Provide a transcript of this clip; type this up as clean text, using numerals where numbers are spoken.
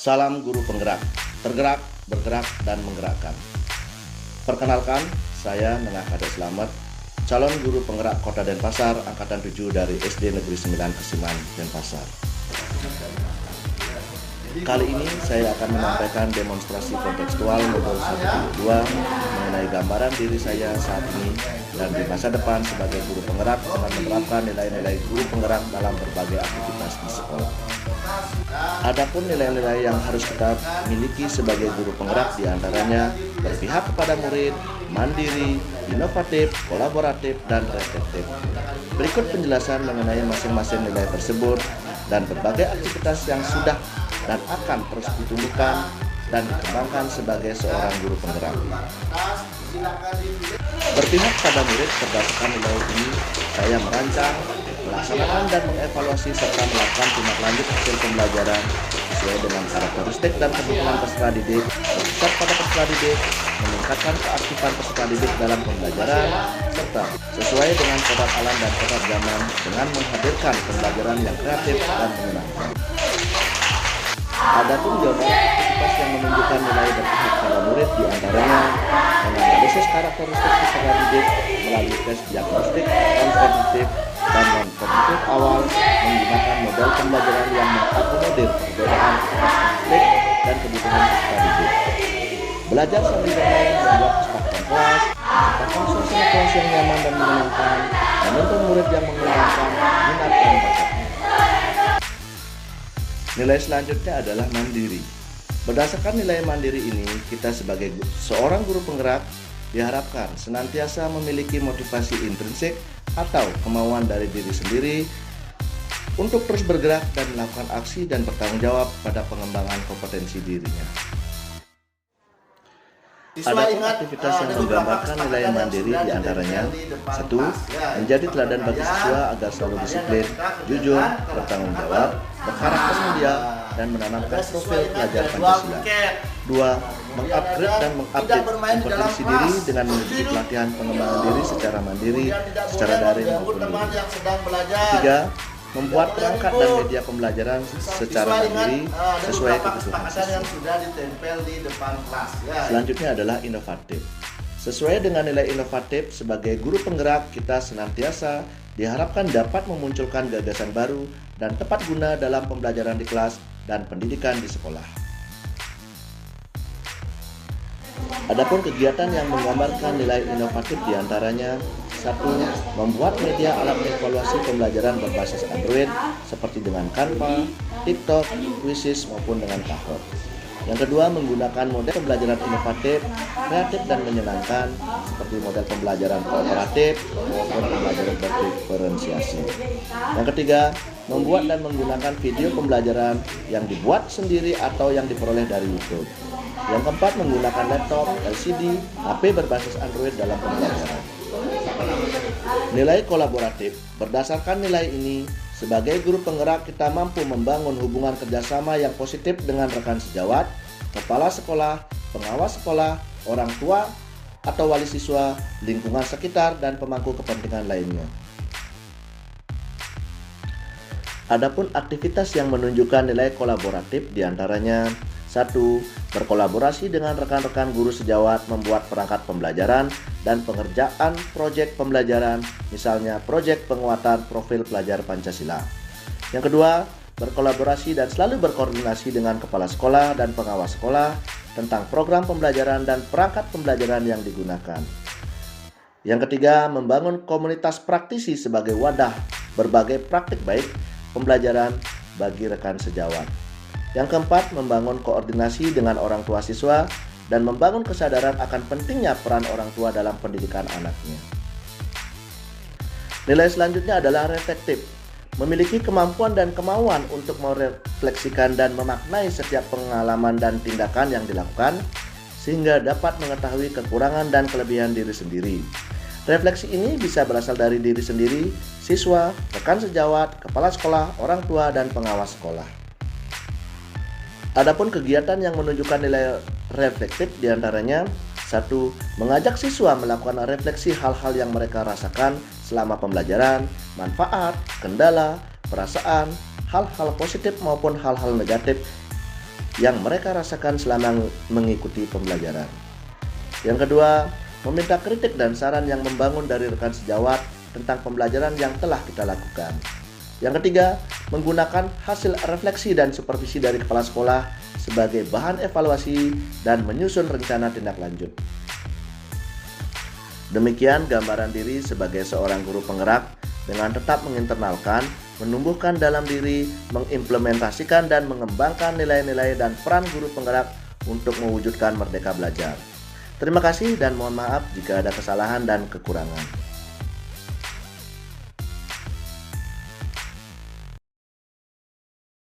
Salam guru penggerak, tergerak, bergerak, dan menggerakkan. Perkenalkan, saya Nengah Kade Slamet, calon guru penggerak Kota Denpasar, Angkatan 7 dari SD Negeri 9 Kesiman, Denpasar. Kali ini saya akan menyampaikan demonstrasi kontekstual modul 1.2 mengenai gambaran diri saya saat ini dan di masa depan sebagai guru penggerak dengan menerapkan nilai-nilai guru penggerak dalam berbagai aktivitas di sekolah. Adapun nilai-nilai yang harus kita miliki sebagai guru penggerak diantaranya berpihak kepada murid, mandiri, inovatif, kolaboratif, dan reflektif. Berikut penjelasan mengenai masing-masing nilai tersebut dan berbagai aktivitas yang sudah dan akan terus ditumbuhkan dan dikembangkan sebagai seorang guru penggerak. Berpihak pada murid berdasarkan nilai ini, saya merancang, melaksanakan dan mengevaluasi serta melakukan tindak lanjut hasil pembelajaran sesuai dengan karakteristik dan kebutuhan peserta didik, berpusat pada peserta didik, meningkatkan keaktifan peserta didik dalam pembelajaran, serta sesuai dengan kodrat alam dan kodrat zaman dengan menghadirkan pembelajaran yang kreatif dan menyenangkan. Adapun jawaban aktivitas yang menunjukkan nilai berpihak pada murid diantaranya menganalisis karakteristik peserta didik melalui tes diagnostik non-kognitif dan non-kognitif awal menggunakan model pembelajaran yang mengakomodir perbedaan konflik dan kebutuhan peserta didik. Belajar sambil bermain membuat kesepakatan kelas, menciptakan suasana kelas yang nyaman dan menyenangkan, menuntun murid yang mengembangkan minat dan bakatnya. Nilai selanjutnya adalah mandiri. Berdasarkan nilai mandiri ini, kita sebagai seorang guru penggerak diharapkan senantiasa memiliki motivasi intrinsik atau kemauan dari diri sendiri untuk terus bergerak dan melakukan aksi dan bertanggung jawab pada pengembangan kompetensi dirinya. Adapun aktivitas yang menggambarkan nilai mandiri diantaranya 1. Menjadi teladan bagi siswa agar selalu disiplin, jujur, bertanggung jawab, berkarakter mulia, dan menanamkan profil pelajar Pancasila. 2. Mengupgrade dan mengupdate kompetensi diri dengan mengikuti pelatihan pengembangan diri secara mandiri, secara daring maupun luring. 3. Membuat perangkat dan media pembelajaran secara mandiri sesuai kebutuhan siswa. Selanjutnya adalah inovatif. Sesuai dengan nilai inovatif, sebagai guru penggerak kita senantiasa diharapkan dapat memunculkan gagasan baru dan tepat guna dalam pembelajaran di kelas dan pendidikan di sekolah. Adapun kegiatan yang menggambarkan nilai inovatif diantaranya 1. Membuat media alat evaluasi pembelajaran berbasis Android seperti dengan Canva, TikTok, Quizzes maupun dengan Kahoot. Yang kedua, menggunakan model pembelajaran inovatif, kreatif dan menyenangkan seperti model pembelajaran kooperatif maupun pembelajaran berdiferensiasi. Yang ketiga, membuat dan menggunakan video pembelajaran yang dibuat sendiri atau yang diperoleh dari YouTube. Yang keempat, menggunakan laptop, LCD, HP berbasis Android dalam pembelajaran. Nilai kolaboratif. Berdasarkan nilai ini, sebagai guru penggerak kita mampu membangun hubungan kerjasama yang positif dengan rekan sejawat, kepala sekolah, pengawas sekolah, orang tua atau wali siswa, lingkungan sekitar, dan pemangku kepentingan lainnya. Adapun aktivitas yang menunjukkan nilai kolaboratif diantaranya 1. Berkolaborasi dengan rekan-rekan guru sejawat membuat perangkat pembelajaran dan pengerjaan proyek pembelajaran, misalnya proyek penguatan profil pelajar Pancasila. Yang kedua, berkolaborasi dan selalu berkoordinasi dengan kepala sekolah dan pengawas sekolah tentang program pembelajaran dan perangkat pembelajaran yang digunakan. Yang ketiga, membangun komunitas praktisi sebagai wadah berbagai praktik baik pembelajaran bagi rekan sejawat. Yang keempat, membangun koordinasi dengan orang tua siswa dan membangun kesadaran akan pentingnya peran orang tua dalam pendidikan anaknya. Nilai selanjutnya adalah reflektif. Memiliki kemampuan dan kemauan untuk merefleksikan dan memaknai setiap pengalaman dan tindakan yang dilakukan sehingga dapat mengetahui kekurangan dan kelebihan diri sendiri. Refleksi ini bisa berasal dari diri sendiri, siswa, rekan sejawat, kepala sekolah, orang tua, dan pengawas sekolah. Adapun kegiatan yang menunjukkan nilai reflektif diantaranya 1. Mengajak siswa melakukan refleksi hal-hal yang mereka rasakan selama pembelajaran, manfaat, kendala, perasaan, hal-hal positif maupun hal-hal negatif yang mereka rasakan selama mengikuti pembelajaran. Yang kedua, meminta kritik dan saran yang membangun dari rekan sejawat tentang pembelajaran yang telah kita lakukan. Yang ketiga, menggunakan hasil refleksi dan supervisi dari kepala sekolah sebagai bahan evaluasi dan menyusun rencana tindak lanjut. Demikian gambaran diri sebagai seorang guru penggerak dengan tetap menginternalkan, menumbuhkan dalam diri, mengimplementasikan dan mengembangkan nilai-nilai dan peran guru penggerak untuk mewujudkan merdeka belajar. Terima kasih dan mohon maaf jika ada kesalahan dan kekurangan.